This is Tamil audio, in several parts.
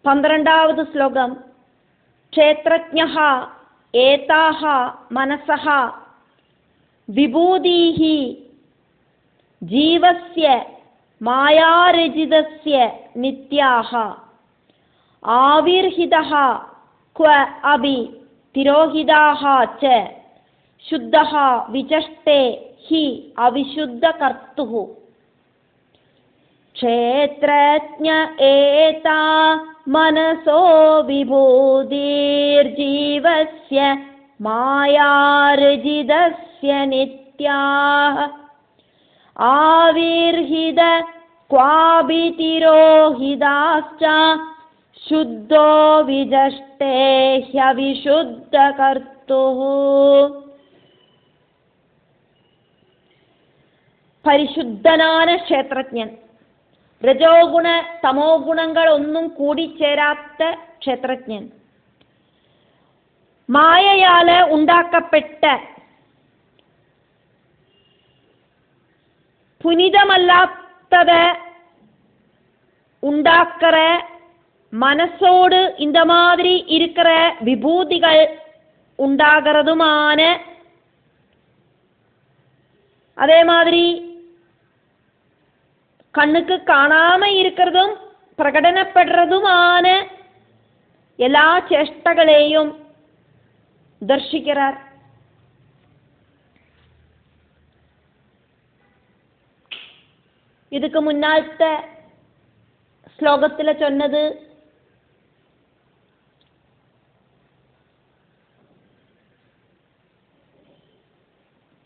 12வது ஸ்லோகம். க்ஷேத்ரஜ்ஞः ஏதாः மனசः விபூதிः ஜீவஸ்ய மாயாரஜிதஸ்ய நித்யாः ஆவிர்ஹிதः क्व अभि तिरोहिताः च शुद्धः विचष्टे हि अविशुद्धकर्तुः. क्षेत्रज्ञ एता मनसो विभूतिर्जीवस्य मायार्जितस्य नित्याः आविर्हित क्वापि तिरोहिताश्च शुद्धो विजष्टे ह्यविशुद्धकर्तुः. പരിശുദ്ധനാன ക്ഷേത്രജ്ഞൻ. രജോഗുണ തമോ ഗുണങ്ങളൊന്നും കൂടിച്ചേരാത്ത ക്ഷേത്രജ്ഞൻ. മായയാല് ഉണ്ടാക്കപ്പെട്ട புனிதமல்லாதத உண்டாக்குற மனசோடு இந்த மாதிரி இருக்கிற விபூதிகள் உண்டாகிறதுமான, அதே மாதிரி கண்ணுக்கு காணாம இருக்கிறதும் பிரகடனப்படுறதுமான எல்லா சேஷ்டங்களையும் தர்சிக்கிறார். இதுக்கு முன்னாலத்த ஸ்லோகத்தில் சொன்னது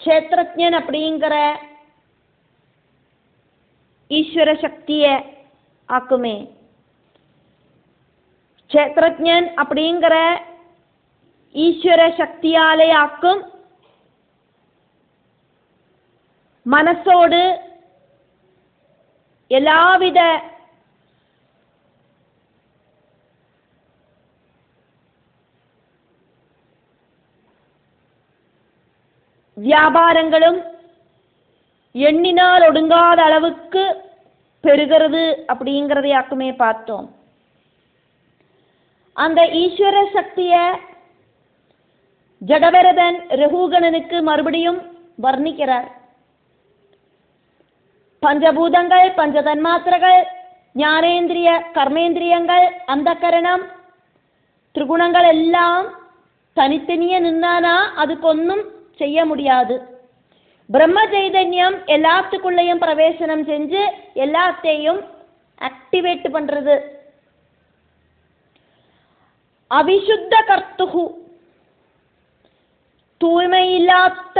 க்ஷேத்ரஜ்ஞன் அப்படிங்கிற ஈஸ்வர சக்தியை ஆக்குமே. க்ஷேத்ரஜ்ஞன் அப்படிங்கிற ஈஸ்வர சக்தியாலே ஆக்கும் மனசோடு எல்லாவித வியாபாரங்களும் எண்ணினால் ஒடுங்காத அளவுக்கு பெருகிறது அப்படிங்கிறதையாக்குமே பார்த்தோம். அந்த ஈஸ்வர சக்திய ஜடபரதன் ரகுகணனுக்கு மறுபடியும் வர்ணிக்கிறார். பஞ்சபூதங்கள், பஞ்சதன்மாத்திரகள், ஞானேந்திரிய கர்மேந்திரியங்கள், அந்தகரணம், திரிகுணங்கள் எல்லாம் தனித்தனியே நின்னானா அதுக்கொன்னும் செய்ய முடியாது. பிரம்ம சைதன்யம் எல்லாத்துக்குள்ளேயும் பிரவேசனம் செஞ்சு எல்லாத்தையும் ஆக்டிவேட் பண்றது. அவிசுத்த கர்த்துகு, தூய்மையில்லாத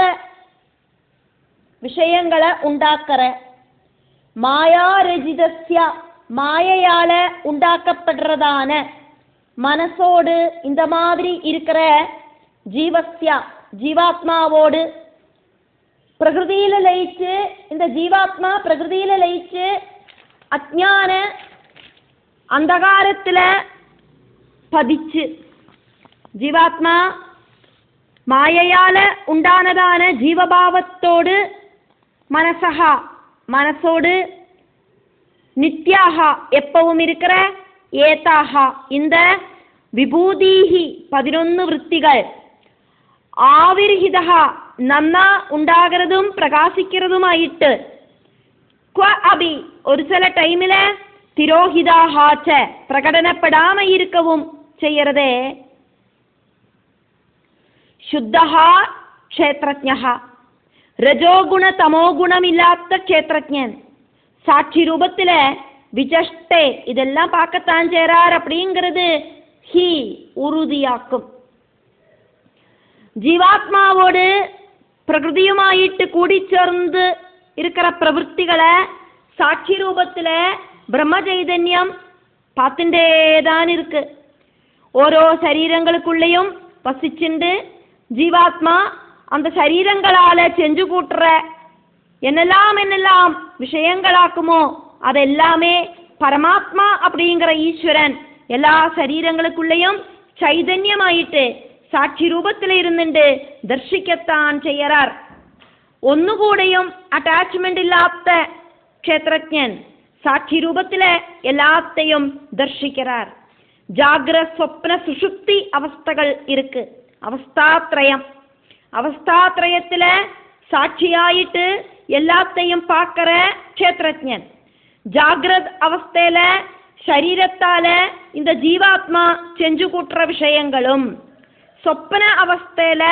விஷயங்களை உண்டாக்குற, மாயாரஜிதஸ்ய மாயையால உண்டாக்கப்படுறதான மனசோடு இந்த மாதிரி இருக்கிற ஜீவஸ்யா ஜீவாத்மாவோடு பிரகிருதியில லயிச்சு, இந்த ஜீவாத்மா பிரகிருதியில லயிச்சு அஜ்ஞான அந்தகாரத்துல பதிச்சு, ஜீவாத்மா மாயையால உண்டானதான ஜீவபாவத்தோடு மனசகா மனசோடு நித்யாகா எப்பவும் இருக்கிற ஏதாகா இந்த விபூதிஹி 11 விருத்திகள் ஆவிர்ஹிதா നന്നാ ഉണ്ടാകുന്നതും പ്രകാശിക്കുന്നതുമായിട്ട് ക്വ അഭി ഒരു ചില ടൈമില് തിരോഹിതാഹാച്ച പ്രകടനപ്പെടാമയിരിക്കവും ചെയ്യരുതേ. ശുദ്ധഃ ക്ഷേത്രജ്ഞഃ രജോഗുണ തമോ ഗുണമില്ലാത്ത ക്ഷേത്രജ്ഞൻ സാക്ഷി രൂപത്തില് വിചഷ്ടേ ഇതെല്ലാം പാക്കത്താൻ ചേരാർ அப்படிங்கிறது ஹி உறுதியாக்கும். ஜீவாத்மாவோடு பிரகிருதியுமாயிட்டு கூடிச்சேர்ந்து இருக்கிற பிரவൃத்திகளை சாட்சி ரூபத்தில் பிரம்ம சைதன்யம் பார்த்துட்டேதான் இருக்கு. ஓரோ சரீரங்களுக்குள்ளேயும் வசிச்சுண்டு ஜீவாத்மா அந்த சரீரங்களால செஞ்சு கூட்டுற என்னெல்லாம் விஷயங்களாக்குமோ அதெல்லாமே பரமாத்மா அப்படிங்கிற ஈஸ்வரன் எல்லா சரீரங்களுக்குள்ளேயும் சைதன்யமாயிட்டு സാക്ഷി രൂപത്തിൽ ഇരുന്നുണ്ട് ദർശിക്കത്താൻ ചെയ്യറാർ. ഒന്നുകൂടെയും അറ്റാച്ച്മെന്റ് ഇല്ലാത്ത ക്ഷേത്രജ്ഞൻ സാക്ഷി രൂപത്തിലെ എല്ലാത്തെയും ദർശിക്കറാർ. ஜாகிரத் சொப்ன சுஷுப்தி அவஸ்தகள் இருக்கு. அவஸ்தாத்ரயத்துல சாட்சியாயிட்டு எல்லாத்தையும் பார்க்கிற க்ஷேத்ரஜன். ஜாகிரத் அவஸ்தையில சரீரத்தால இந்த ஜீவாத்மா செஞ்சு கூட்டுற விஷயங்களும், சொப்பன அவஸ்தையில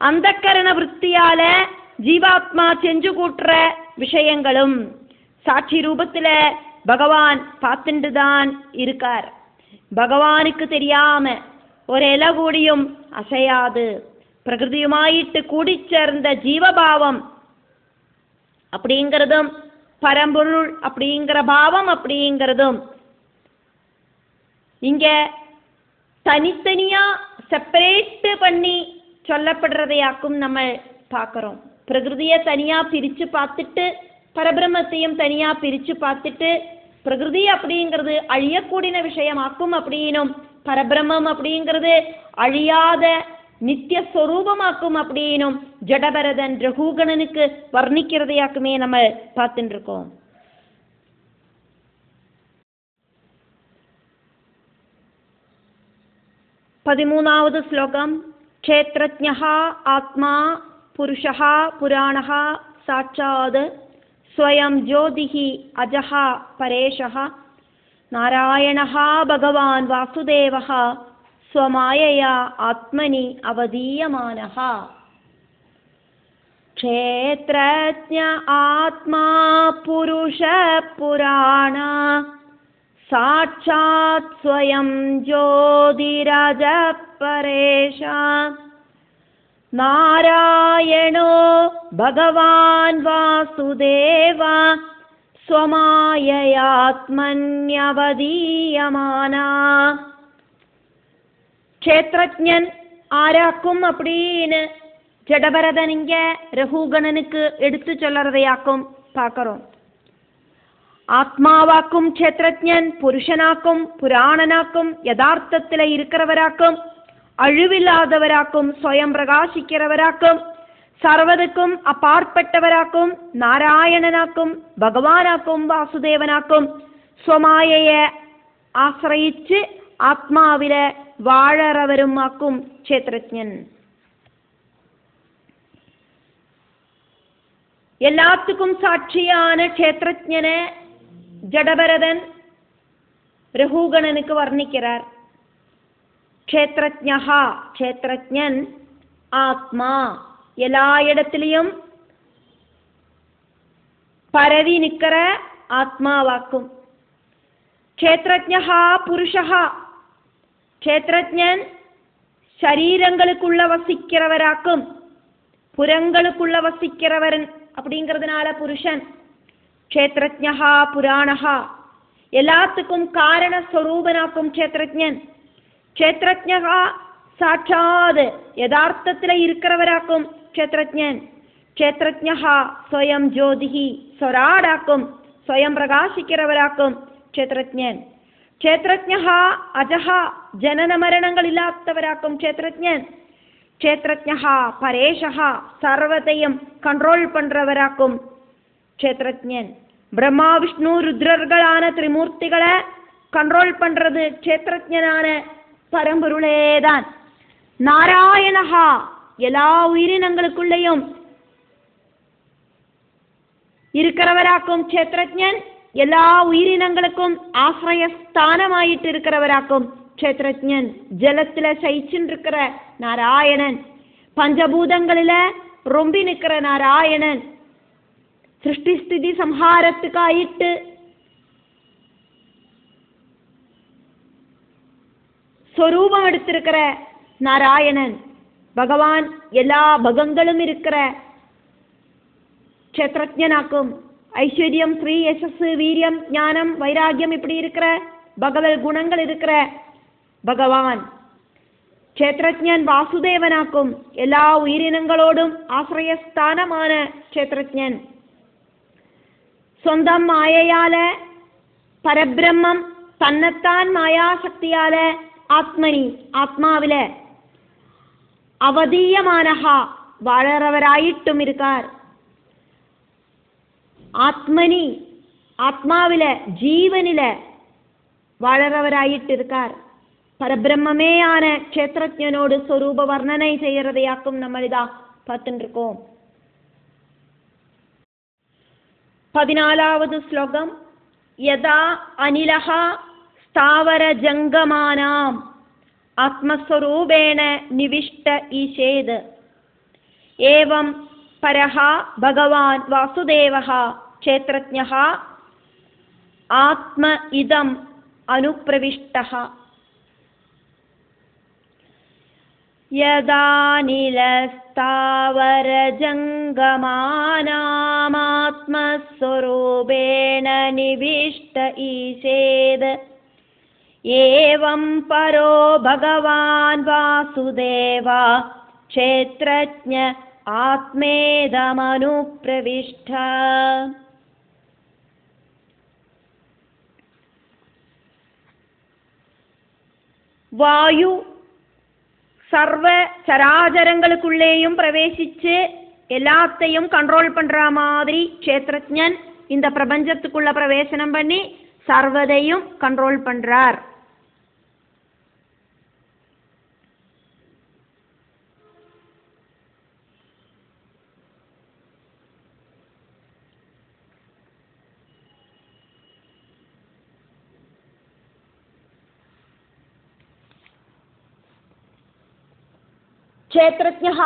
அந்தக்கரண விற்த்தியால ஜீவாத்மா செஞ்சு கூட்டுற விஷயங்களும் சாட்சி ரூபத்துல பகவான் பார்த்துட்டு தான் இருக்கார். பகவானுக்கு தெரியாம ஒரு இல கூடியும் அசையாது. பிரகிருதியுமாயிட்டு கூடி சேர்ந்த ஜீவபாவம் அப்படிங்கிறதும் பரம்பொருள் அப்படிங்கிற பாவம் அப்படிங்கிறதும் இங்க தனித்தனியா செப்பரேட் பண்ணி சொல்லப்படுறதையாக்கும் நம்ம பார்க்கிறோம். பிரகிருதியை தனியா பிரிச்சு பார்த்துட்டு பரபிரம்மத்தையும் தனியா பிரிச்சு பார்த்துட்டு பிரகிருதி அப்படிங்கிறது அழியக்கூடிய விஷயமாக்கும் அப்படின்னும் பரபிரம்மம் அப்படிங்கிறது அழியாத நித்திய ஸ்வரூபமாக்கும் அப்படின்னும் ஜடபரதன் ரகுகணனுக்கு வர்ணிக்கிறதையாக்குமே நம்ம பார்த்துட்டு இருக்கோம். 13வது ஸ்லோகம். க்ஷேத்ரஜ்ஞः ஆத்மா புருஷः புராணः சாட்சாத் ஸ்வயம் ஜோதிः அஜः பரேஷः நாராயணः பகவான் வாசுதேவः ஸ்வமாயயா ஆத்மனி அவதீயமானः. க்ஷேத்ரஜ்ஞ ஆத்மா புருஷ புராண சாட்சாத் ஸ்வயம் ஜோதிரஜ பரேஷ நாராயணோ பகவான் வாசுதேவ ஸ்வமாயயாத்மன்யவதீயமானா. க்ஷேத்ரஜ்ஞன் ஆராக்கும் அப்படின்னு ஜடபரதன் இங்க ரகுகணனுக்கு எடுத்து சொல்லறதையாக்கும் பார்க்கிறோம். ஆத்மாவாக்கும் க்ஷேத்ரஜ்ஞன் புருஷனாக்கும் புராணனாக்கும் யதார்த்தத்தில் இருக்கிறவராக்கும் அழிவில்லாதவராக்கும் ஸ்வயம் பிரகாசிக்கிறவராக்கும் சர்வதுக்கும் அப்பாற்பட்டவராக்கும் நாராயணனாக்கும் பகவானாக்கும் வாசுதேவனாக்கும் ஸ்வமாயைய ஆசிரயிச்சு ஆத்மாவில வாழறவரும் ஆக்கும் க்ஷேத்ரஜ்ஞன். எல்லாத்துக்கும் சாட்சியான க்ஷேத்ரஜ்ஞனை ஜடபரதன் ரகுகணனுக்கு வர்ணிக்கிறார். க்ஷேத்ரஜ்ஞஹா க்ஷேத்ரஜ்ஞன் ஆத்மா எல்லா இடத்திலையும் பரவி நிற்கிற ஆத்மாவாக்கும். க்ஷேத்ரஜ்ஞஹா புருஷஹா க்ஷேத்ரஜ்ஞன் சரீரங்களுக்குள்ள வசிக்கிறவராக்கும் புறங்களுக்குள்ள வசிக்கிறவன் அப்படிங்கிறதுனால புருஷன். க்ஷேத்ரஜ்ஞஹா புராணஹா எல்லாத்துக்கும் காரண ஸ்வரூபனாக்கும் க்ஷேத்ரஜ்ஞன். க்ஷேத்ரஜ்ஞஹா சாட்சாத் யதார்த்தத்தில் இருக்கிறவராக்கும் க்ஷேத்ரஜ்ஞன். க்ஷேத்ரஜ்ஞஹா ஸ்வயம் ஜோதிஹி ஸ்வராடாக்கும் ஸ்வயம் பிரகாசிக்கிறவராக்கும் க்ஷேத்ரஜ்ஞன். க்ஷேத்ரஜ்ஞஹா அஜஹா ஜனன மரணங்கள் இல்லாதவராக்கும் க்ஷேத்ரஜ்ஞன். க்ஷேத்ரஜ்ஞஹா பரேஷஹா சர்வத்தையும் கண்ட்ரோல் பண்றவராக்கும் க்ஷேத்ரஜ்ஞன். பிரம்மா விஷ்ணு ருத்ரர்களான திரிமூர்த்திகளை கண்ட்ரோல் பண்றது க்ஷேத்ரஜ்ஞனான பரம்பொருளேதான். நாராயணஹா எல்லா உயிரினங்களுக்குள்ளேயும் இருக்கிறவராக்கும் க்ஷேத்ரஜ்ஞன். எல்லா உயிரினங்களுக்கும் ஆசிரயஸ்தானமாயிட்டு இருக்கிறவராக்கும் க்ஷேத்ரஜ்ஞன். ஜலத்துல சயிச்சுன்னு இருக்கிற நாராயணன், பஞ்சபூதங்களில ரொம்பி நிற்கிற நாராயணன், சிருஷ்டி ஸ்திதி சம்ஹாரத்துக்காயிட்டு ஸ்வரூபம் எடுத்திருக்கிற நாராயணன் பகவான். எல்லா பகங்களும் இருக்கிற க்ஷேத்ரஜ்ஞனாக்கும். ஐஸ்வர்யம் ஸ்ரீ யசஸ் வீரியம் ஞானம் வைராகியம் இப்படி இருக்கிற பகவத் குணங்கள் இருக்கிற பகவான். க்ஷேத்ரஜ்ஞன் வாசுதேவனாக்கும். எல்லா உயிரினங்களோடும் ஆசிரயஸ்தானமான க்ஷேத்ரஜ்ஞன். சொந்தம் மாயையால பரபிரம்மம் தன்னைத்தான் மாயாசக்தியால ஆத்மனி ஆத்மாவில அவதீயமானஹா வாழறவராயிட்டும் இருக்கார். ஆத்மனி ஆத்மாவில ஜீவனில வாழறவராயிட்டு இருக்கார். பரபிரம்மே க்ஷேத்திரஜனோடு ஸ்வரூப வர்ணனை செய்யறதையாக்கும் நம்ம இதா பார்த்துட்டு இருக்கோம். 14வது ஸ்லோகம். யதா அனிலஹ ஸ்தாவர ஜங்கமானாம் ஆத்மஸ்வரூபேண நிவிஷ்ட ஈஷேத் ஏவம் பரஹ பகவான் வாசுதேவஹ க்ஷேத்ரஜ்ஞஹ ஆத்ம இதம் அனுப்ரவிஷ்டஹ. யதாநிலஸ்தாவரஜங்கமானாமாத்மஸ்வரூபேண நிவிஷ்ட ஈஷேத் ஏவம் பரோ பகவான் வாசுதேவா க்ஷேத்ரஜ்ஞ ஆத்மேதமனுப்ரவிஷ்ட. வாயு சர்வ சராச்சரங்களுக்குள்ளேயும் பிரவேசிச்சு எல்லாத்தையும் கண்ட்ரோல் பண்ற மாதிரி க்ஷேத்ரஜ்ஞன் இந்த பிரபஞ்சத்துக்குள்ள பிரவேசனம் பண்ணி சர்வதையும் கண்ட்ரோல் பண்றார். க்ஷேத்ரஜ்ஞஹ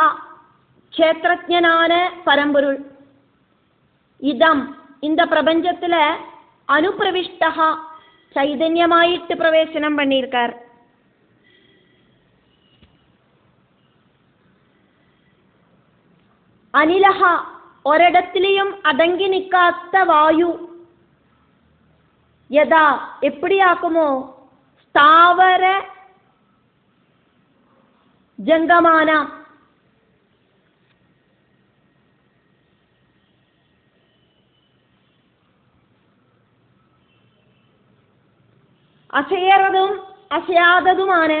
க்ஷேத்ரஜ்ஞனான பரம்பொருள். இதம் இந்த பிரபஞ்சத்துல அனுப்பிரவிஷ்டஹா சைதன்யமாயிட்டு பிரவேசனம் பண்ணியிருக்கார். அனிலஹா ஒரிடத்திலையும் அடங்கி நிற்காத வாயு. யதா எப்படி ஆக்குமோ ஸ்தாவர ஜங்கமான அசையறதும் அசையாததுமான.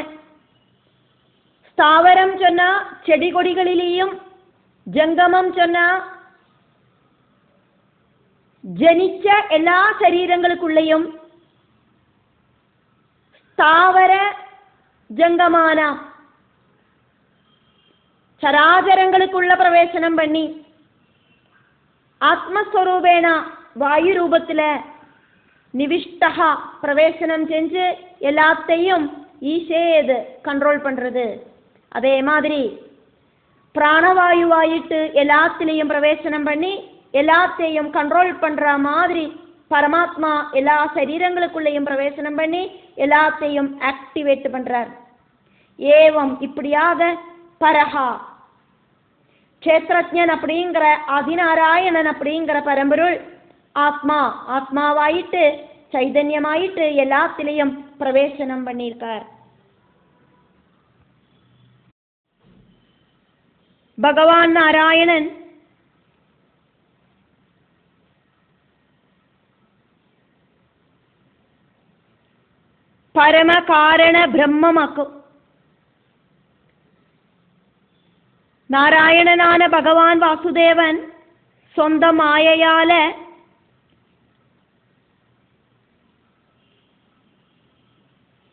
ஸ்தாவரம் சொன்னா செடி கொடிகளிலேயும், ஜங்கமம் சொன்னா ஜனிச்ச எல்லா சரீரங்களுக்குள்ளேயும். ஸ்தாவர ஜங்கமான சராச்சரங்களுக்குள்ள பிரவேசனம் பண்ணி ஆத்மஸ்வரூபேண வாயு ரூபத்துல நிவிஷ்டஹா பிரவேசனம் செஞ்சு எல்லாத்தையும் ஈஷேது கண்ட்ரோல் பண்றது. அதே மாதிரி பிராணவாயுவாயிட்டு எல்லாத்திலையும் பிரவேசனம் பண்ணி எல்லாத்தையும் கண்ட்ரோல் பண்ற மாதிரி பரமாத்மா எல்லா சரீரங்களுக்குள்ளேயும் பிரவேசனம் பண்ணி எல்லாத்தையும் ஆக்டிவேட் பண்றார். ஏவம் இப்படியாக பரஹா க்ஷேத்ரஜ்ஞன் அப்படிங்கிற அதிநாராயணன் அப்படிங்கிற பரம்பொருள் ஆத்மா ஆத்மாவாயிட்டு சைதன்யமாயிட்டு எல்லாத்திலையும் பிரவேசனம் பண்ணியிருக்கார். பகவான் நாராயணன் பரம காரண பிரம்மமாக்கும். நாராயணனான பகவான் வாசுதேவன் சொந்த மாயையால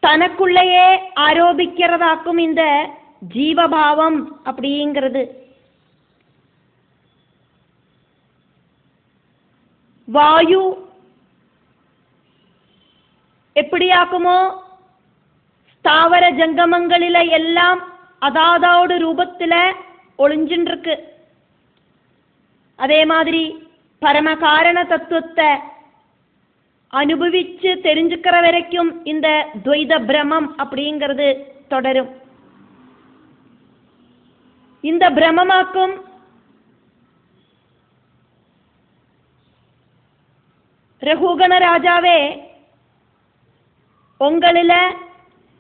தனக்குள்ளேயே ஆரோபிக்கிறதாக்கும் இந்த ஜீவபாவம் அப்படிங்கிறது. வாயு எப்படியாக்குமோ ஸ்தாவர ஜங்கமங்களில எல்லாம் அதாதோட ரூபத்துல ஒளிஞ்சுன்னு இருக்கு. அதே மாதிரி பரம காரண தத்துவத்தை அனுபவிச்சு தெரிஞ்சுக்கிற வரைக்கும் இந்த துவைத பிரமம் அப்படிங்கிறது தொடரும். இந்த பிரமமாக்கும் ரகுகண ராஜாவே, உங்களில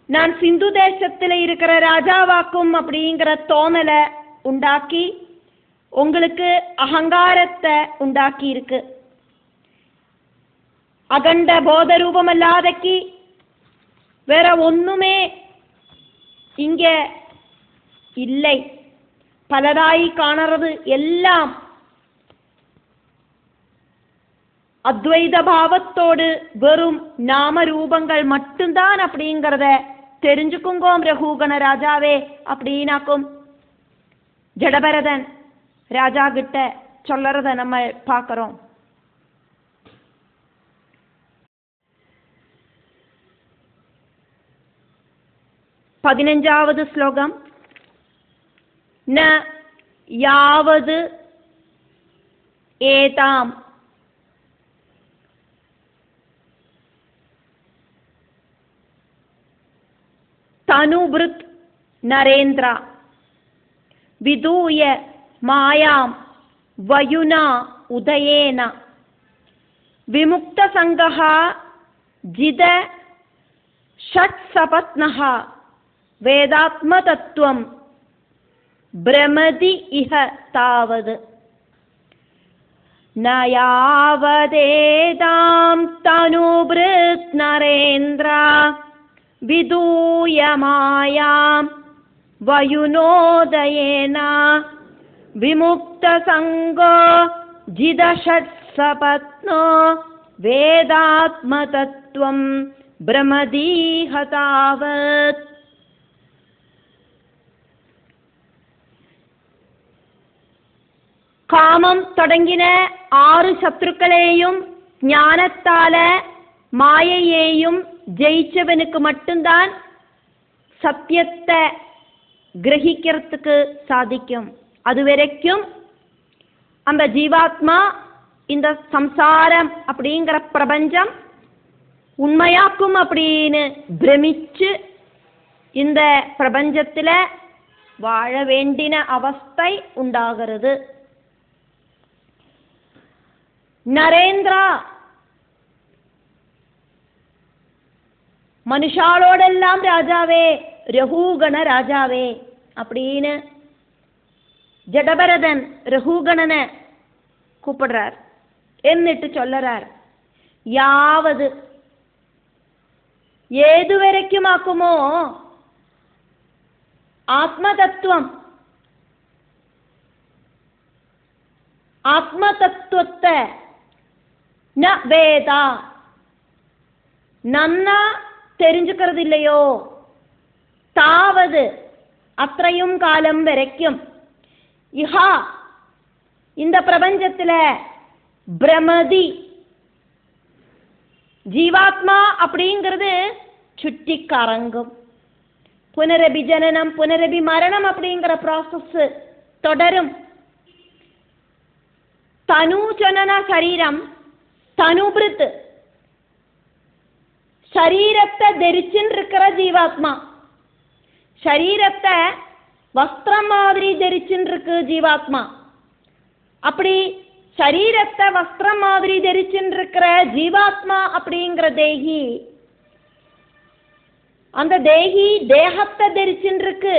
நான் சிந்து தேசத்தில் இருக்கிற ராஜாவாக்கும் அப்படிங்கிற தோணலை உண்டாக்கி உங்களுக்கு அகங்காரத்தை உண்டாக்கி இருக்கு. அகண்ட போத ரூபம் அல்லாதக்கி வேற ஒண்ணுமே இங்க இல்லை. பலதாய் காணறது எல்லாம் அத்வைத பாவத்தோடு வெறும் நாம ரூபங்கள் மட்டும்தான் அப்படிங்கிறத தெரிஞ்சுக்குங்கோம் ரகுகண ராஜாவே அப்படின்னாக்கும் ஜடபரதன் ராஜா கிட்ட சொல்லறத நம்ம பார்க்கிறோம். பதினஞ்சாவது ஸ்லோகம். ந யாவது ஏதாம் தனுபிருத் நரேந்திரா விதூய மாயாம் வயுனா உதயேன விமுக்த சங்கஹா ஜித ஷட்சபத்னஹ வேதாத்ம தத்துவம் பிரமதி இஹ தாவது. ந யாவதேதாம் தனுபிருத் நரேந்திரா விதூய மாயாம் வயுனோதயேன விமுக்த சங்கோ ஜித ஷட்சபத்னோ வேதாத்ம தத்துவம் பிரமதீஹ தாவத். காமம் தொடங்கின 6 சத்துருக்களையும் ஞானத்தால மாயையையும் ஜெயிச்சவனுக்கு மட்டும்தான் சத்தியத்தை கிரகிக்கிறதுக்கு சாதிக்கும். அதுவரைக்கும் அந்த ஜீவாத்மா இந்த சம்சாரம் அப்படிங்கிற பிரபஞ்சம் உண்மையாக்கும் அப்படின்னு பிரமிச்சு இந்த பிரபஞ்சத்தில் வாழ வேண்டின அவஸ்தை உண்டாகிறது. நரேந்திரா மனுஷாளோடெல்லாம் ராஜாவே, ரகுகண ராஜாவே அப்படின்னு ஜடபரதன் ரகுகணனை கூப்பிடுறார். എന്നിട്ട് சொல்லறார், யாவது ഏതു വരയ്ക്കുമാക്കുമോ ആത്മതത്വം, ആത്മതത്വത്തെ ന വേദ നന്നാ தெரிஞ்சுக்கிறதில்லையோ தாவது அത്രயும் காலம் வரைக்கும் இஹா இந்த பிரபஞ்சத்தில் பிரமதி ஜீவாத்மா அப்படிங்கிறது சுற்றி கறங்கும். புனரபி ஜனனம் புனரபி மரணம் அப்படிங்கிற ப்ராசஸ் தொடரும். தனுஜனன சரீரம் தனுபிருத் சரீரத்தை தரிச்சுன்னு இருக்கிற ஜீவாத்மா, சரீரத்தை வஸ்திரம் மாதிரி தரிச்சுன்னு இருக்கு ஜீவாத்மா. அப்படி சரீரத்தை வஸ்திரம் மாதிரி தரிச்சுன்னு இருக்கிற ஜீவாத்மா அப்படிங்கிற தேகி, அந்த தேகி தேகத்தை தரிச்சுன்னு இருக்கு.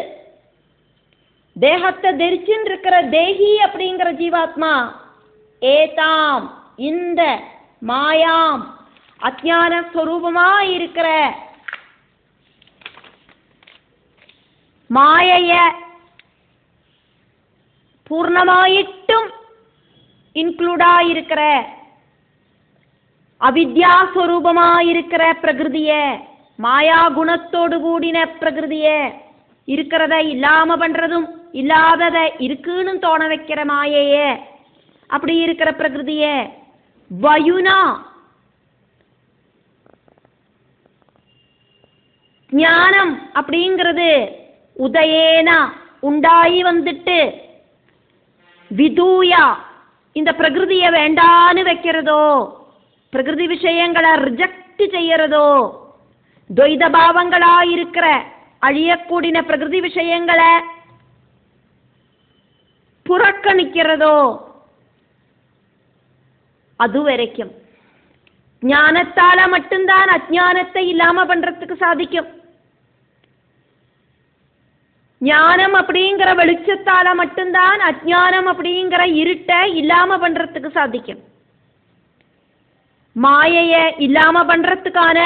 தேகத்தை தரிச்சுன்னு இருக்கிற தேகி அப்படிங்கிற ஜீவாத்மா ஏதாம் இந்த மாயாம் அஜ்ஞான ஸ்வரூபமாக இருக்கிற மாயைய பூர்ணமாயிட்டும் இன்க்ளூடாக இருக்கிற அவித்யாஸ்வரூபமாக இருக்கிற பிரகிருதிய, மாயா குணத்தோடு கூடின பிரகிருதிய, இருக்கிறத இல்லாம பண்றதும் இல்லாதத இருக்குன்னு தோண வைக்கிற மாயைய, அப்படி இருக்கிற பிரகிருதிய வயுனா ஞானம் அப்படிங்கிறது உதயேனா உண்டாயி வந்துட்டு விதூயா இந்த பிரகிருதியை வேண்டான்னு வைக்கிறதோ, பிரகிருதி விஷயங்களை ரிஜெக்ட் செய்யறதோ, துவைத பாவங்களா இருக்கிற அழியக்கூடின பிரகிருதி விஷயங்களை புறக்கணிக்கிறதோ, அது வரைக்கும் ஞானத்தால மட்டும்தான் அஜ்ஞானத்தை இல்லாம பண்றதுக்கு சாதிக்கும். ஞானம் அப்படிங்கிற வெளிச்சத்தால மட்டும்தான் அஜ்ஞானம் அப்படிங்கிற இருட்டை இல்லாம பண்றதுக்கு சாதிக்கும். மாயைய இல்லாம பண்றதுக்கான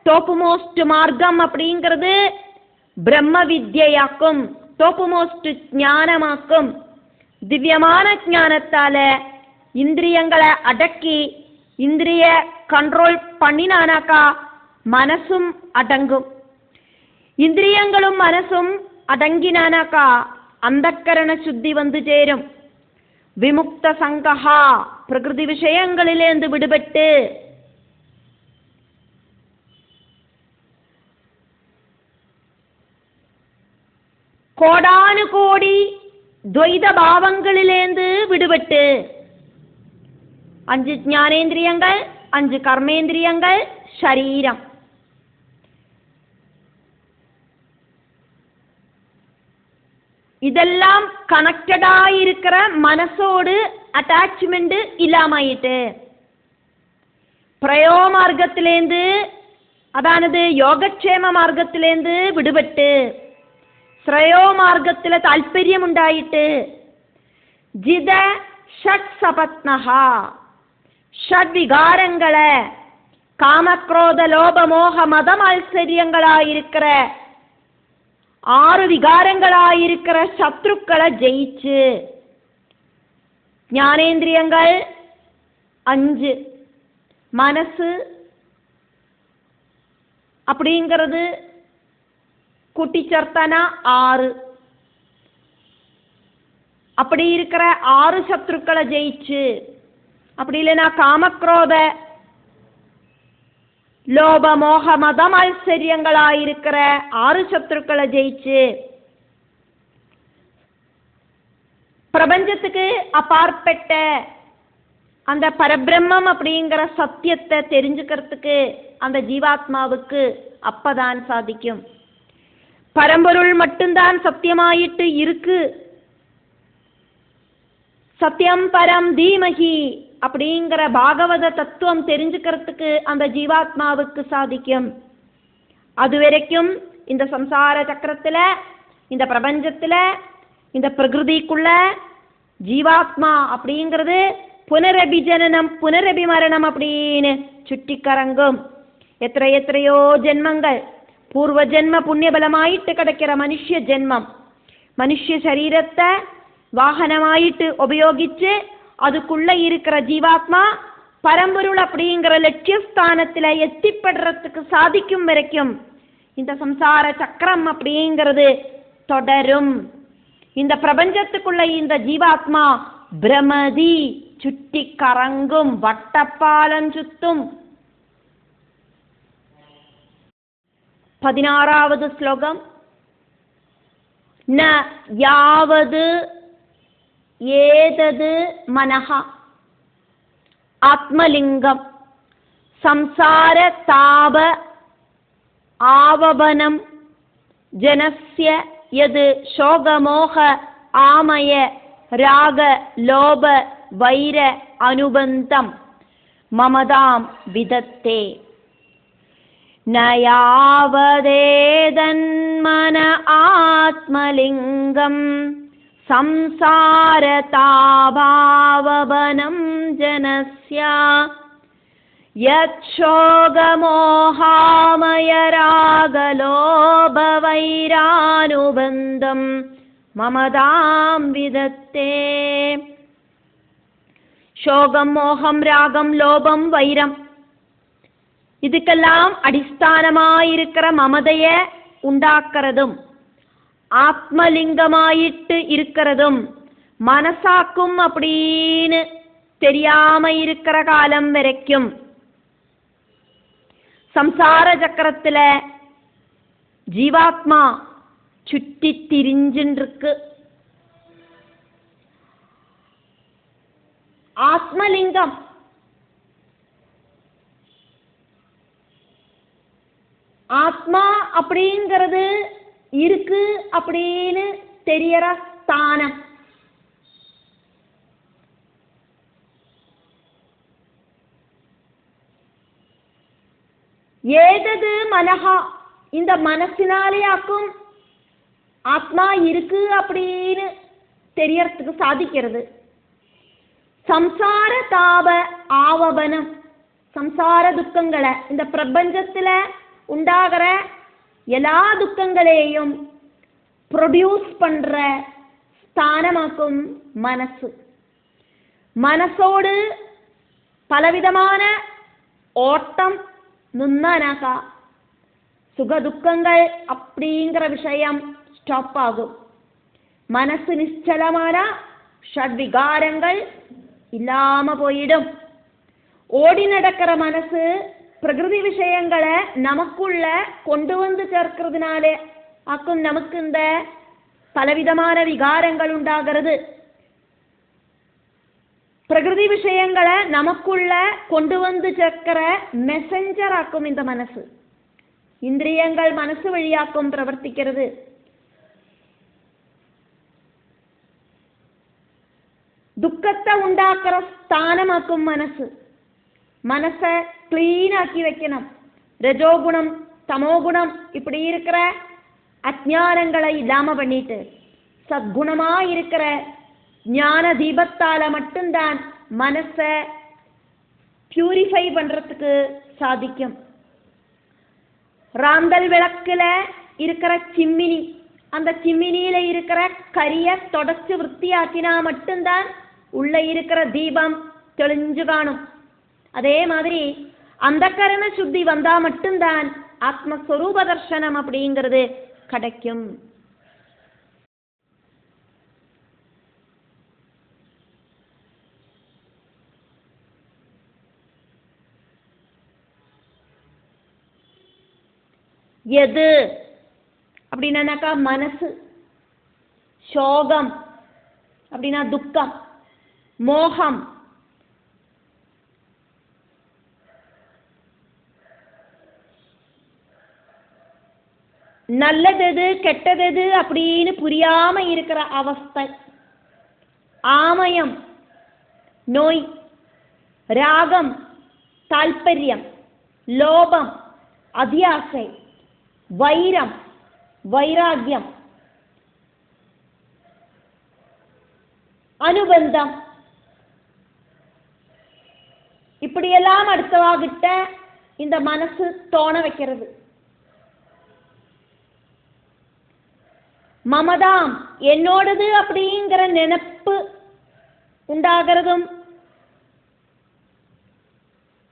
டாப் மோஸ்ட் மார்க்கம் அப்படிங்கிறது பிரம்ம வித்யாக்கும், டாப் மோஸ்ட் ஞானமாக்கும். திவ்யமான ஞானத்தால இந்திரியங்களை அடக்கி இந்திரிய கண்ட்ரோல் பண்ணினானாக்கா மனசும் அடங்கும். ഇന്ദ്രിയങ്ങളും മനസ്സും അടങ്ങിനാനാക്ക അന്ധക്കരണ ശുദ്ധി വന്നു ചേരും. വിമുക്ത സംഘഹ പ്രകൃതി വിഷയങ്ങളിലേന്ത് വിടുപെട്ട് കോടാനുകോടി ദ്വൈതഭാവങ്ങളിലേന്ത് വിടുപെട്ട് 5 ജ്ഞാനേന്ദ്രിയങ്ങൾ, 5 കർമ്മേന്ദ്രിയങ്ങൾ, ശരീരം, இதெல்லாம் கனெக்டடா இருக்கிற மனசோடு அட்டாச்மெண்ட் இல்லாமயிட்டு பிரயோ மார்க்கத்திலேந்து அதானது யோகக்ஷேம மார்க்கத்திலேந்து விடுபட்டு ശ്രേയോ മാർഗത്തിലെ താല്പര്യമുണ്ടായിട്ട് ജിത ഷഡ് സപത്നഹ ഷഡ്വികാരങ്ങളെ കാമക്രോധ ലോപമോഹ മതമത്സര്യങ്ങളായിരിக்கிற 6 വികാരങ്ങളായിരിக்கிற ശത്രുക്കളെ ജയിച്ച് ஞானேந்திரியங்கள் 5 மனசு அப்படிங்கிறது கூட்டி சேர்த்தானா 6. அப்படி இருக்கிற 6 சத்ருக்களை ஜெயிச்சு, அப்படி இல்லைனா காமக்ரோத லோப மோக மத மத்சரியங்களாயிருக்கிற 6 சத்ருக்களை ஜெயிச்சு பிரபஞ்சத்துக்கு அப்பாற்பட்ட அந்த பரபிரம்மம் அப்படிங்கிற சத்தியத்தை தெரிஞ்சுக்கிறதுக்கு அந்த ஜீவாத்மாவுக்கு அப்பதான் சாதிக்கும். பரம்பொருள் மட்டும்தான் சத்தியமாயிட்டு இருக்கு. சத்தியம் பரம் தீமகி அப்படிங்கிற பாகவத தத்துவம் தெரிஞ்சுக்கிறதுக்கு அந்த ஜீவாத்மாவுக்கு சாதிக்கும். அது வரைக்கும் இந்த சம்சார சக்கரத்துல, இந்த பிரபஞ்சத்துல, இந்த பிரகிருதிக்குள்ள ஜீவாத்மா அப்படிங்கிறது புனரபி ஜனனம் புனரபி மரணம் அப்படின்னு சுட்டி கறங்கும். எத்தனையோ ஜென்மங்கள் பூர்வ ஜென்ம புண்ணியபலமாயிட்டு கிடைக்கிற மனுஷ்ய ஜென்மம், மனுஷ்ய சரீரத்தை வாகனமாயிட்டு உபயோகிச்சு அதுக்குள்ள இருக்கிற ஜீவாத்மா பரம்பொருள் அப்படிங்கிற லட்சியஸ்தானத்தில் எத்திப்படுறதுக்கு சாதிக்கும் வரைக்கும் இந்த சம்சார சக்கரம் அப்படிங்கிறது தொடரும். இந்த பிரபஞ்சத்துக்குள்ள இந்த ஜீவாத்மா பிரமதி சுட்டி கறங்கும், வட்டப்பாலம் சுத்தும். 16வது ஸ்லோகம். ந யாவது ஏதது மனஹ ஆத்மலிங்கம் சம்சார தாப ஆவபனம் ஜனஸ்ய யது சோகமோக ஆமய ராக லோப வைர அனுபந்தம் மமதாம் விதத்தே. நயாவதேதன்மன ஆத்மலிங்கம் சம்சாரதாபாவபனம் ஜனஸ்ய யச்சோகமோகாமய ராகலோபவைரானுபந்தம் மமதாம் விதத்தே. சோகம், மோகம், ராகம், லோபம், வைரம் இதுக்கெல்லாம் அடிஸ்தானமாயிருக்கிற மமதைய உண்டாக்குறதும் ஆத்மலிங்கமாயிட்டு இருக்கிறதும் மனசாக்கும் அப்படின்னு தெரியாம இருக்கிற காலம் வரைக்கும் சம்சார சக்கரத்துல ஜீவாத்மா சுற்றி திரிஞ்சின்றிருக்கு. ஆத்மலிங்கம் ஆத்மா அப்படிங்கிறது இருக்கு அப்படின்னு தெரியற ஸ்தானம். ஏதது மனஹா இந்த மனசினாலேயாக்கும் ஆத்மா இருக்கு அப்படின்னு தெரியறதுக்கு சாதிக்கிறது. சம்சார தாப ஆவபனம் சம்சார துக்கங்களை இந்த பிரபஞ்சத்துல உண்டாகிற எல்லா துக்கங்களையும் ப்ரொடியூஸ் பண்ற ஸ்தானமாக்கும் மனசு. மனசோடு பலவிதமான ஓட்டம் நின்னானாக்கா சுகதுக்கங்கள் அப்படிங்கிற விஷயம் ஸ்டாப் ஆகும். மனசு நிச்சலமான ஷட்விகாரங்கள் இல்லாம போயிடும். ஓடி நடக்கிற மனசு பிரகிருதி விஷயங்களை நமக்குள்ள கொண்டு வந்து சேர்க்கிறதுனாலே ஆக்கும் நமக்கு இந்த பலவிதமான விகாரங்கள் உண்டாகிறது. பிரகிருதி விஷயங்களை நமக்குள்ள கொண்டு வந்து சேர்க்கிற மெசஞ்சர் ஆக்கும் இந்த மனசு. இந்திரியங்கள் மனசு வழியாக்கும் பிரவர்த்திக்கிறது. துக்கத்தை உண்டாக்குற ஸ்தானமாக்கும் மனசு. மனசை கிளீன் ஆக்கி வைக்கணும். ரஜோகுணம் தமோகுணம் இப்படி இருக்கிற அஜ்ஞானங்களை இல்லாம பண்ணிட்டு சத்குணமா இருக்கிற ஞான தீபத்தால மட்டும்தான் மனசை பியூரிஃபை பண்றதுக்கு சாதிக்கும். ராந்தல் விளக்குல இருக்கிற சிம்மினி, அந்த சிம்மினியில இருக்கிற கரிய தொடச்சு விற்த்தியாக்கினா மட்டும்தான் உள்ள இருக்கிற தீபம் தெளிஞ்சு காணும். அதே மாதிரி அந்த கரண சுத்தி வந்தா மட்டும்தான் ஆத்மஸ்வரூப தர்சனம் அப்படிங்கிறது கிடைக்கும். எது அப்படின்னாக்கா மனசு, சோகம் அப்படின்னா துக்கம், மோகம், நல்லது கெட்டது அப்படின்னு புரியாம இருக்கிற அவஸ்தை, ஆமயம், நோய், ராகம், தால்பரியம், லோபம், அத்தியாசை, வைரம், வைராகியம், அனுபந்தம், இப்படியெல்லாம் அடுத்தவாகிட்ட இந்த மனசு தோண வைக்கிறது. மமதாம் என்னோடது அப்படிங்கிற நினைப்பு உண்டாகிறதும்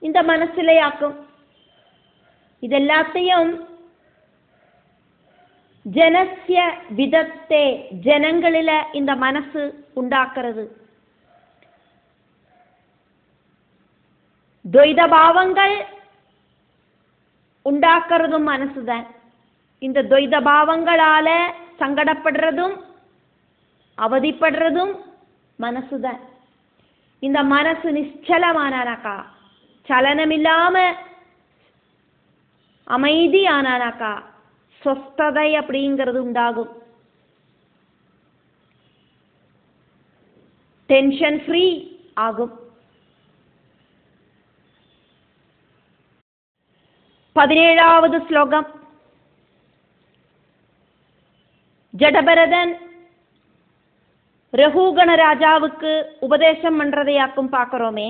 இந்த மனசிலையாக்கும். இதெல்லாத்தையும் ஜனஸ்ய விதத்தே ஜனங்களில இந்த மனசு உண்டாக்குறது. துவைத பாவங்கள் உண்டாக்குறதும் மனசுதான். இந்த துவைத பாவங்களால சங்கடப்படுறதும் அவதிப்படுறதும் மனசுதான். இந்த மனசு நிச்சலமானானாக்கா, சலனமில்லாம அமைதி ஆனானாக்கா சொஸ்ததை அப்படிங்கிறது உண்டாகும். டென்ஷன் ஃப்ரீ ஆகும். 17வது ஸ்லோகம். ஜடபரதன் ரகுகண ராஜாவுக்கு உபதேசம் பண்றதையாக்கும் பார்க்கிறோமே.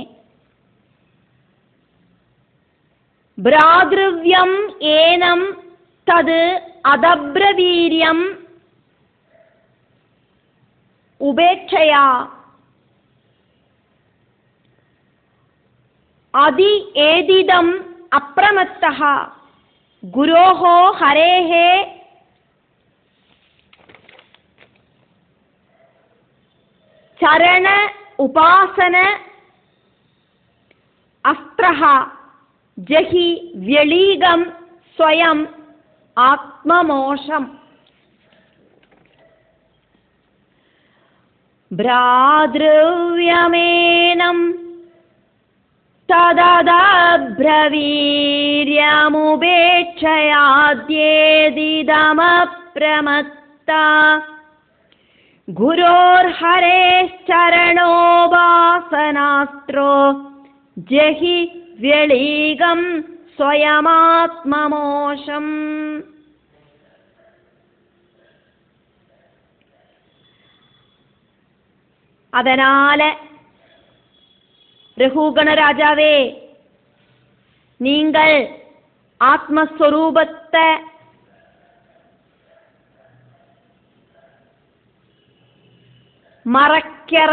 பிராத்ருவ்யம் ஏனம் தது அதப்ரவீரியம் உபேட்சையா அதி ஏதிதம் அப்ரமத்தஹ குரோஹோ ஹரேஹே சரண உபாசன அஸ்த்ரஹ ஜஹி வியலீகம் ஸ்வயம் ஆத்மமோஷம். பிராத்ருவ்யமேனம் தததப்ரவீர்யமுபேட்சயாத்யேதிதமப்ரமத்தா குரோர்ஹரேச்சரணோபாசனாஸ்த்ரோ ஜஹி வியலீகம் ஸ்வயமாத்மமோஷம். அதனால ரகுகண ராஜாவே, நீங்கள் ஆத்மஸ்வரூபத்தை மறக்கிற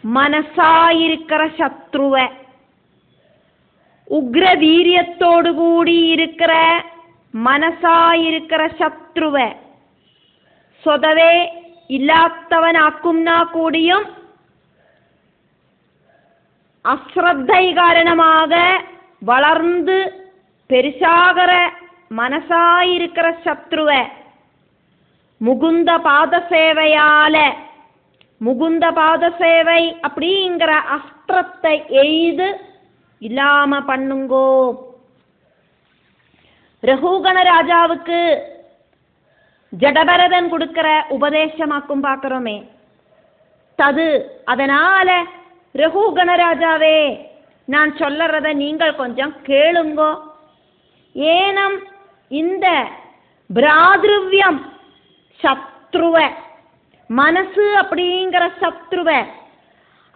மனசாயிருக்கிற சத்ருவ உக்ரவீரியத்தோடு கூடி இருக்கிற மனசாயிருக்கிற சத்ருவை சொதவே இல்லாதவனாக்கும்னா கூடியும் அஸ்ரத்தை காரணமாக வளர்ந்து பெருசாகிற மனசாயிருக்கிற சத்ருவை முகுந்த பாத சேவையால, முகுந்த பாத சேவை அப்படிங்கிற அஸ்திரத்தை எய்து இல்லாம பண்ணுங்கோ. ரகுகண ராஜாவுக்கு ஜடபரதன் கொடுக்கிற உபதேசமாக்கும் பார்க்கிறோமே, தது அதனால ரகுகண ராஜாவே நான் சொல்லறத நீங்கள் கொஞ்சம் கேளுங்கோ. ஏனம் இந்த பிராதிருவ்யம் சத்ருவ, மனசு அப்படிங்கிற சத்ருவ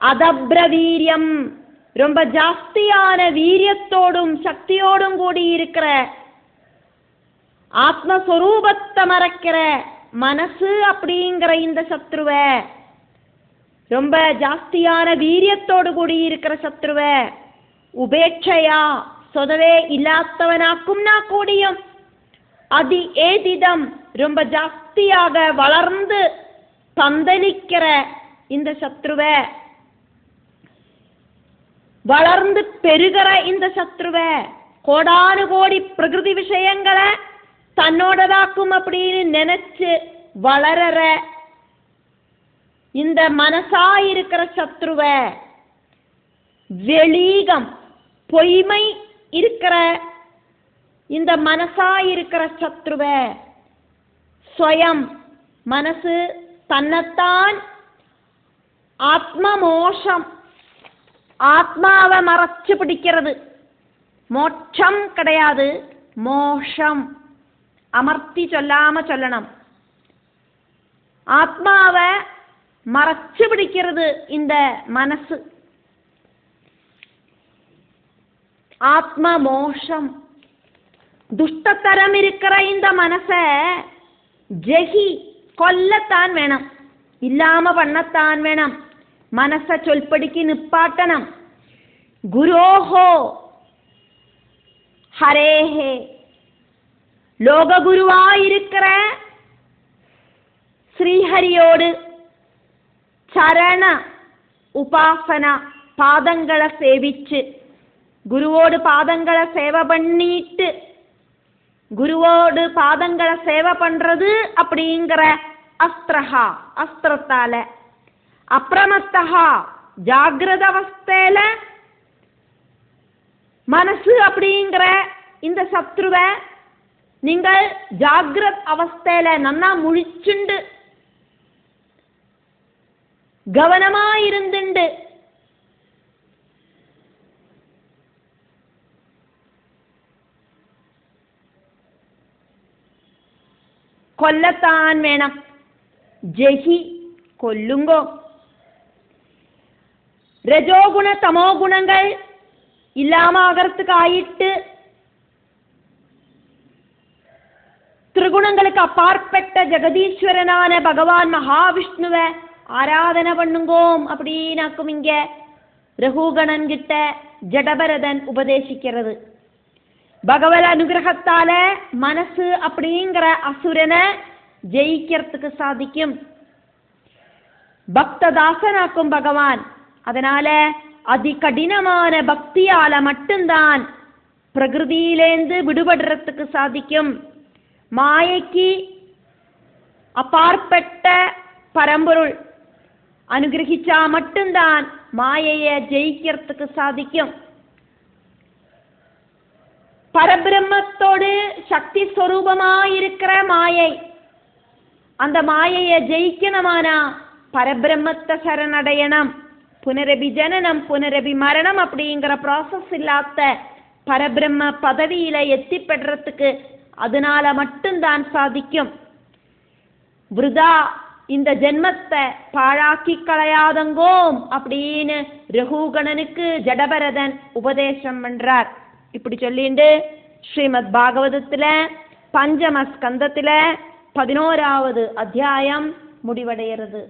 அதப்ரவீரியம் ரொம்ப ஜாஸ்தியான வீரியத்தோடும் சக்தியோடும் கூடி இருக்கிற ஆத்மஸ்வரூபத்தை மறைக்கிற மனசு அப்படிங்கிற இந்த சத்ருவ, ரொம்ப ஜாஸ்தியான வீரியத்தோடு கூடி இருக்கிற சத்ருவ உபேட்சையா சொதவே இல்லாதவனாக்கும்னா கூடியும் அதி ஏதிதம் ரொம்ப ஜாஸ்தியாக வளர்ந்து பந்தலிக்கிற இந்த சத்ருவ, வளர்ந்து பெருகிற இந்த சத்ருவ, கோடானு கோடி பிரகிருதி விஷயங்களை தன்னோடதாக்கும் அப்படின்னு நினைச்சு வளரற இந்த மனசாயிருக்கிற சத்ருவ, வெளிகம் பொய்மை இருக்கிற இந்த மனசாயிருக்கிற சத்ருவ, ஸ்வயம் மனசு தன்னைத்தான் ஆத்ம மோஷம், ஆத்மாவை மறைச்சு பிடிக்கிறது. மோட்சம் கிடையாது, மோஷம். அமர்த்தி சொல்லாம சொல்லணும். ஆத்மாவை மறைச்சு பிடிக்கிறது இந்த மனசு. ஆத்ம மோஷம் துஷ்டத்தரம் இருக்கிற இந்த மனச ஜெகி கொல்லத்தான் வேணும், இல்லாம பண்ணத்தான் வேணும். மனச சொல்படிக்கு நிப்பாட்டணும். குரோஹோ ஹரேஹே, லோககுருவாயிருக்கிற ஸ்ரீஹரியோடு சரண உபாசன பாதங்களை சேவிச்சு, குருவோடு பாதங்களை சேவை பண்ணிட்டு, குருவோடு பாதங்களை சேவை பண்றது அப்படிங்கிற அஸ்திரஹா அஸ்திரத்தால, அப்பிரமத்தஹா ஜாகிரத அவஸ்தையில மனசு அப்படிங்கிற இந்த சத்ருவை நீங்கள் ஜாகிரத் அவஸ்தையில நன்னா முழிச்சுண்டு கவனமாயிருந்துண்டு கொல்லத்தான் வேണം. ஜெகி கொல்லுங்கோ. ரஜோகுண தமோ குணங்கள் இல்லாம ஆகிறதுக்கு ஆயிட்டு திரிகுணங்களுக்கு அப்பாற்பட்ட ஜெகதீஸ்வரனான பகவான் மகாவிஷ்ணுவை ஆராதனை பண்ணுங்கோம் அப்படின்னாக்கும் இங்க ரகுகணன் கிட்ட ஜடபரதன் உபதேசிக்கிறது. பகவத் அனுகிரகத்தால மனசு அப்படிங்கிற அசுரனை ஜெயிக்கிறதுக்கு சாதிக்கும். பக்ததாசனாக்கும் பகவான். அதனால அதி கடினமான பக்தியால மட்டும்தான் பிரகிருதியிலேந்து விடுபடுறதுக்கு சாதிக்கும். மாயைக்கு அப்பாற்பட்ட பரம்பொருள் அனுகிரகிச்சா மட்டும்தான் மாயையை ஜெயிக்கிறதுக்கு சாதிக்கும். பரபிரம்மத்தோடு சக்தி ஸ்வரூபமாயிருக்கிற மாயை, அந்த மாயையை ஜெயிக்கணுமானா பரபிரம்மத்தை சரணடையணும். புனரபி ஜனனம் புனரபி மரணம் அப்படிங்கிற ப்ராசஸ் இல்லாத பரபிரம்ம பதவியில எத்திப்படுறதுக்கு அதனால மட்டும்தான் சாதிக்கும். விருதா இந்த ஜென்மத்தை பாழாக்கி களையாதங்கோம் அப்படின்னு ரகுகணனுக்கு ஜடபரதன் உபதேசம் பண்றார். இப்படி சொல்லிண்டு ஸ்ரீமத் பாகவதத்துல பஞ்சம ஸ்கந்தத்துல 11வது அத்தியாயம் முடிவடைகிறது.